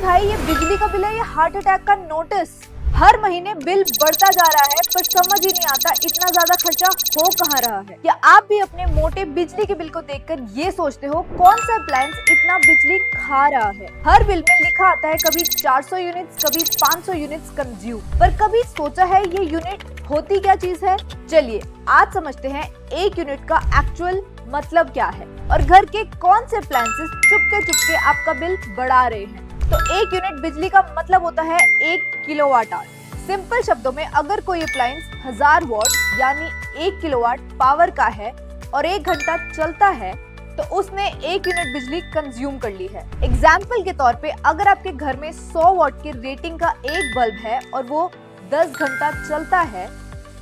भाई ये बिजली का बिल है या हार्ट अटैक का नोटिस? हर महीने बिल बढ़ता जा रहा है पर समझ ही नहीं आता इतना ज्यादा खर्चा हो कहाँ रहा है। क्या आप भी अपने मोटे बिजली के बिल को देखकर ये सोचते हो कौन सा अप्लायंस इतना बिजली खा रहा है? हर बिल में लिखा आता है कभी 400 यूनिट्स, कभी 500 यूनिट्स कंज्यूम, पर कभी सोचा है ये यूनिट होती क्या चीज है? चलिए आज समझते हैं एक यूनिट का एक्चुअल मतलब क्या है और घर के कौन से अप्लायंसेस चुपके आपका बिल बढ़ा रहे हैं। तो एक यूनिट बिजली का मतलब होता है 1 किलोवाट आवर। सिंपल शब्दों में अगर कोई अप्लायंस 1000 वॉट यानी 1 किलोवाट पावर का है और 1 घंटा चलता है तो उसने 1 यूनिट बिजली कंज्यूम कर ली है। एग्जाम्पल के तौर पे अगर आपके घर में 100 वॉट की रेटिंग का एक बल्ब है और वो 10 घंटा चलता है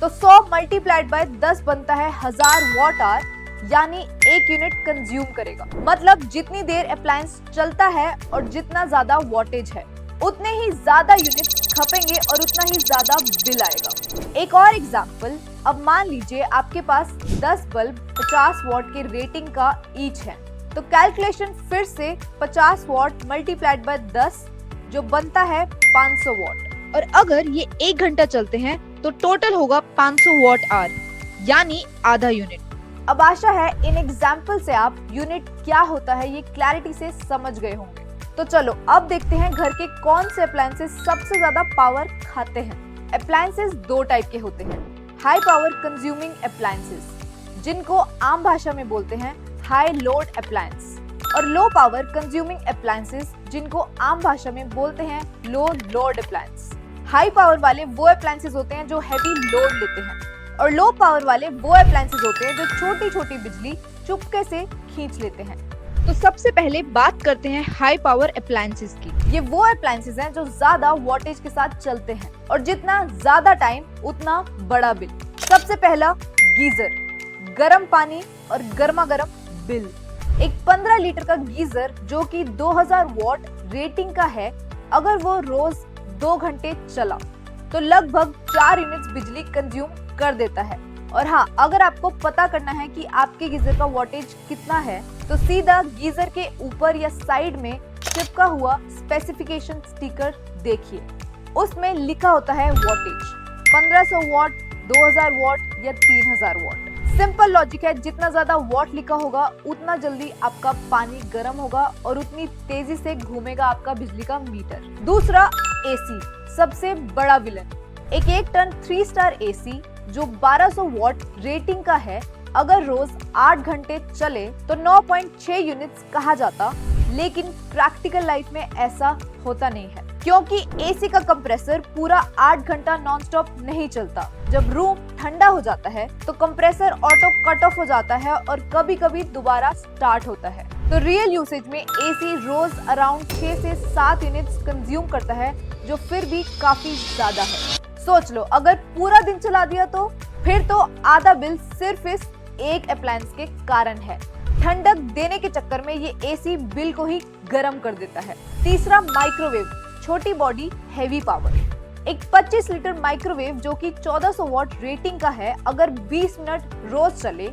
तो 100 मल्टीप्लाइड बाय 10 बनता है 1000 वॉट आवर यानी 1 यूनिट कंज्यूम करेगा। मतलब जितनी देर अप्लायंस चलता है और जितना ज्यादा वॉटेज है उतने ही ज्यादा यूनिट खपेंगे और उतना ही ज्यादा बिल आएगा। एक और एग्जांपल, अब मान लीजिए आपके पास 10 बल्ब 50 वॉट के रेटिंग का ईच है तो कैलकुलेशन फिर से 50 वॉट मल्टीप्लाइड बाय 10 जो बनता है 500 वॉट, और अगर ये 1 घंटा चलते हैं तो टोटल होगा 500 वॉट आवर यानी आधा यूनिट। अब आशा है इन एग्जाम्पल से आप यूनिट क्या होता है ये क्लैरिटी से समझ गए होंगे। तो चलो अब देखते हैं घर के कौन से अप्लायंसेस सबसे ज्यादा पावर खाते हैं। अप्लायंसेस दो टाइप के होते हैं, हाई पावर कंज्यूमिंग अप्लायंसेस जिनको आम भाषा में बोलते हैं हाई लोड अप्लायंस, और लो पावर कंज्यूमिंग अप्लायंसेस जिनको आम भाषा में बोलते हैं लो लोड अप्लायंस। हाई पावर वाले वो अप्लायंसेस होते हैं जो हैवी लोड लेते हैं और लो पावर वाले वो अप्लायंसेस होते हैं जो छोटी छोटी बिजली चुपके से खींच लेते हैं। तो सबसे पहले बात करते हैं हाई पावर अप्लायंसेस की। ये वो अप्लायंसेस हैं जो ज्यादा वोल्टेज के साथ चलते हैं और जितना ज्यादा टाइम उतना बड़ा बिल। सबसे पहला गीजर, गर्म पानी और गर्मा गर्म बिल। एक 15 लीटर का गीजर जो कि 2000 वॉट रेटिंग का है, अगर वो रोज 2 घंटे चला तो लगभग 4 यूनिट्स बिजली कंज्यूम कर देता है। और हाँ, अगर आपको पता करना है कि आपके गीजर का वोल्टेज कितना है तो सीधा गीजर के ऊपर या साइड में चिपका हुआ स्पेसिफिकेशन स्टिकर देखिए, उसमें लिखा होता है वोल्टेज 1500 वॉट, 2000 वॉट या 3000 वॉट। सिंपल लॉजिक है, जितना ज्यादा वॉट लिखा होगा उतना जल्दी आपका पानी गर्म होगा और उतनी तेजी से घूमेगा आपका बिजली का मीटर। दूसरा एसी, सबसे बड़ा विलन। एक टन 3 स्टार एसी जो 1200 वॉट रेटिंग का है, अगर रोज 8 घंटे चले तो 9.6 यूनिट्स कहा जाता, लेकिन प्रैक्टिकल लाइफ में ऐसा होता नहीं है क्योंकि एसी का कंप्रेसर पूरा 8 घंटा नॉनस्टॉप नहीं चलता। जब रूम ठंडा हो जाता है तो कंप्रेसर ऑटो कट ऑफ हो जाता है और कभी कभी दोबारा स्टार्ट होता है। तो रियल यूसेज में एसी रोज अराउंड 6 से 7 यूनिट्स कंज्यूम करता है, जो फिर भी काफी ज्यादा है। सोच लो अगर पूरा दिन चला दिया तो फिर तो आधा बिल सिर्फ इस एक अप्लायंस के कारण है। ठंडक देने के चक्कर में ये एसी बिल को ही गर्म कर देता है। तीसरा माइक्रोवेव, छोटी बॉडी हैवी पावर। एक 25 लीटर माइक्रोवेव जो कि 1400 वॉट रेटिंग का है, अगर 20 मिनट रोज चले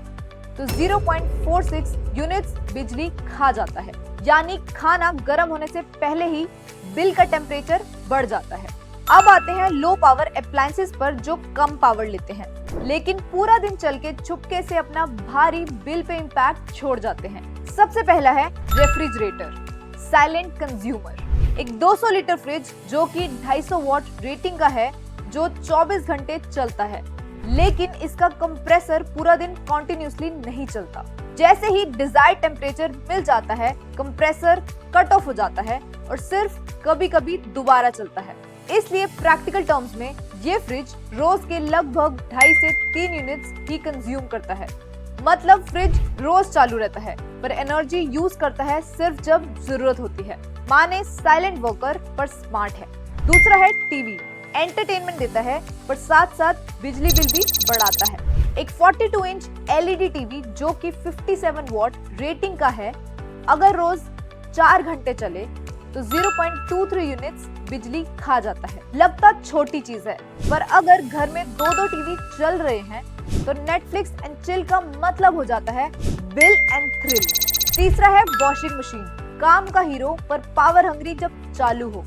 तो 0.46 यूनिट्स बिजली खा जाता है, यानी खाना गर्म होने से पहले ही बिल का टेम्परेचर बढ़ जाता है। अब आते हैं लो पावर अप्लायंसेस पर जो कम पावर लेते हैं लेकिन पूरा दिन चल के चुपके से अपना भारी बिल पे इम्पैक्ट छोड़ जाते हैं। सबसे पहला है रेफ्रिजरेटर, साइलेंट कंज्यूमर। एक 200 लीटर फ्रिज जो कि 250 वॉट रेटिंग का है, जो 24 घंटे चलता है, लेकिन इसका कंप्रेसर पूरा दिन कॉन्टिन्यूसली नहीं चलता। जैसे ही डिजायर्ड टेम्परेचर मिल जाता है कंप्रेसर कट ऑफ हो जाता है और सिर्फ कभी कभी दोबारा चलता है। इसलिए प्रैक्टिकल टर्म्स में ये फ्रिज रोज के लगभग 2.5 से 3 यूनिट्स ही कंज्यूम करता है। मतलब फ्रिज रोज चालू रहता है पर एनर्जी यूज करता है सिर्फ जब जरूरत होती है। माने साइलेंट वर्कर पर स्मार्ट है। दूसरा है टीवी, एंटरटेनमेंट देता है पर साथ साथ बिजली बिल भी बढ़ाता है। एक 42 इंच एलईडी टीवी जो कि 57 वॉट रेटिंग का है, अगर रोज 4 घंटे चले तो 0.23 यूनिट्स बिजली खा जाता है। लगता छोटी चीज है पर अगर घर में 2 टीवी चल रहे हैं तो नेटफ्लिक्स एंड चिल का मतलब हो जाता है बिल एंड थ्रिल। तीसरा है वॉशिंग मशीन, काम का हीरो पर पावर हंग्री जब चालू हो।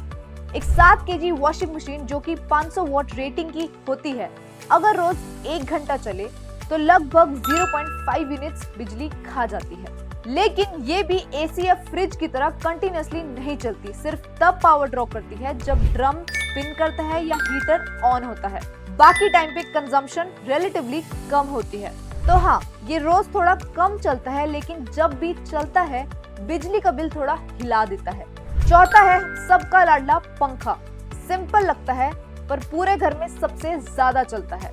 एक 7 केजी वॉशिंग मशीन जो कि 500 वॉट रेटिंग की होती है, अगर रोज 1 घंटा चले तो लगभग 0.5 यूनिट्स बिजली खा जाती है। लेकिन ये भी एसी या फ्रिज की तरह कंटिन्यूअसली नहीं चलती, सिर्फ तब पावर ड्रॉ करती है जब ड्रम स्पिन करता है या हीटर ऑन होता है। बाकी टाइम पे कंजम्पशन रिलेटिवली कम होती है। तो हाँ, ये रोज थोड़ा कम चलता है, लेकिन जब भी चलता है बिजली का बिल थोड़ा हिला देता है। चौथा है सबका लाडला पंखा। सिंपल लगता है पर पूरे घर में सबसे ज्यादा चलता है।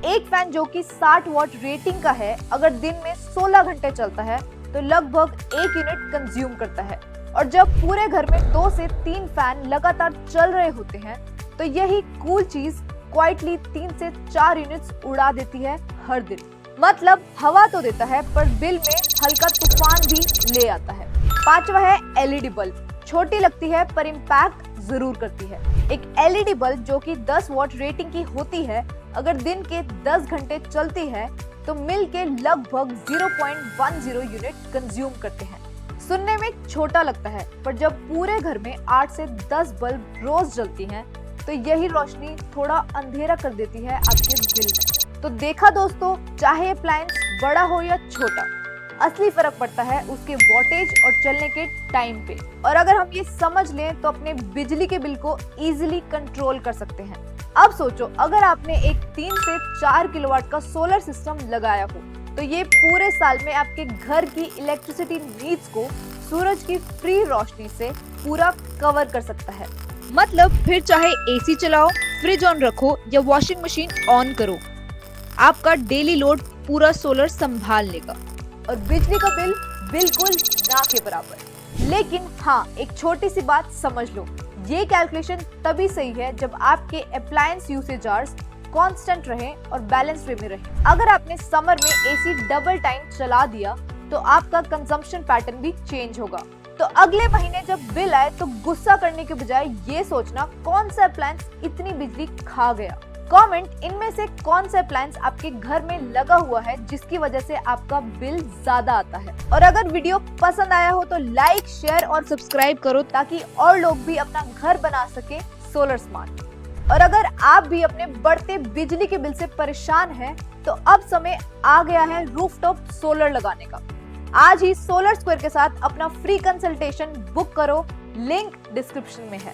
एक फैन जो कि 60 वॉट रेटिंग का है, अगर दिन में 16 घंटे चलता है तो लगभग 1 यूनिट कंज्यूम करता है। और जब पूरे घर में 2 से 3 फैन लगातार चल रहे होते हैं तो यही कूल चीज क्वाइटली 3 से 4 यूनिट्स उड़ा देती है हर दिन। मतलब हवा तो देता है पर बिल में हल्का तूफान भी ले आता है। पांचवा है एलईडी बल्ब। छोटी लगती है पर इम्पैक्ट जरूर करती है। एक एलईडी बल्ब जो कि 10 वॉट रेटिंग की होती है, अगर दिन के 10 घंटे चलती है तो मिल के लगभग 0.10 यूनिट कंज्यूम करते हैं। सुनने में छोटा लगता है पर जब पूरे घर में 8 से 10 बल्ब रोज जलती हैं तो यही रोशनी थोड़ा अंधेरा कर देती है आपके बिल में। तो देखा दोस्तों, चाहे अप्लायंस बड़ा हो या छोटा, असली फर्क पड़ता है उसके वॉटेज और चलने के टाइम पे। और अगर हम ये समझ लें तो अपने बिजली के बिल को इजीली कंट्रोल कर सकते हैं। अब सोचो, अगर आपने एक 3 से 4 किलोवाट का सोलर सिस्टम लगाया हो तो ये पूरे साल में आपके घर की इलेक्ट्रिसिटी नीड्स को सूरज की फ्री रोशनी से पूरा कवर कर सकता है। मतलब फिर चाहे एसी चलाओ, फ्रिज ऑन रखो या वॉशिंग मशीन ऑन करो, आपका डेली लोड पूरा सोलर संभाल लेगा और बिजली का बिल बिल्कुल ना के बराबर। लेकिन हाँ, एक छोटी सी बात समझ लो, ये कैलकुलेशन तभी सही है जब आपके अप्लायंस यूसेज आवर्स कांस्टेंट रहे और बैलेंस वे में रहे। अगर आपने समर में एसी डबल टाइम चला दिया तो आपका कंजम्पशन पैटर्न भी चेंज होगा। तो अगले महीने जब बिल आए तो गुस्सा करने के बजाय ये सोचना कौन सा अप्लायंस इतनी बिजली खा गया। कमेंट इनमें से कौन सा अप्लायंस आपके घर में लगा हुआ है जिसकी वजह से आपका बिल ज्यादा आता है। और अगर वीडियो पसंद आया हो तो लाइक, शेयर और सब्सक्राइब करो ताकि और लोग भी अपना घर बना सके सोलर स्मार्ट। और अगर आप भी अपने बढ़ते बिजली के बिल से परेशान हैं तो अब समय आ गया है रूफटॉप सोलर लगाने का। आज ही सोलर स्क्वायर के साथ अपना फ्री कंसल्टेशन बुक करो, लिंक डिस्क्रिप्शन में है।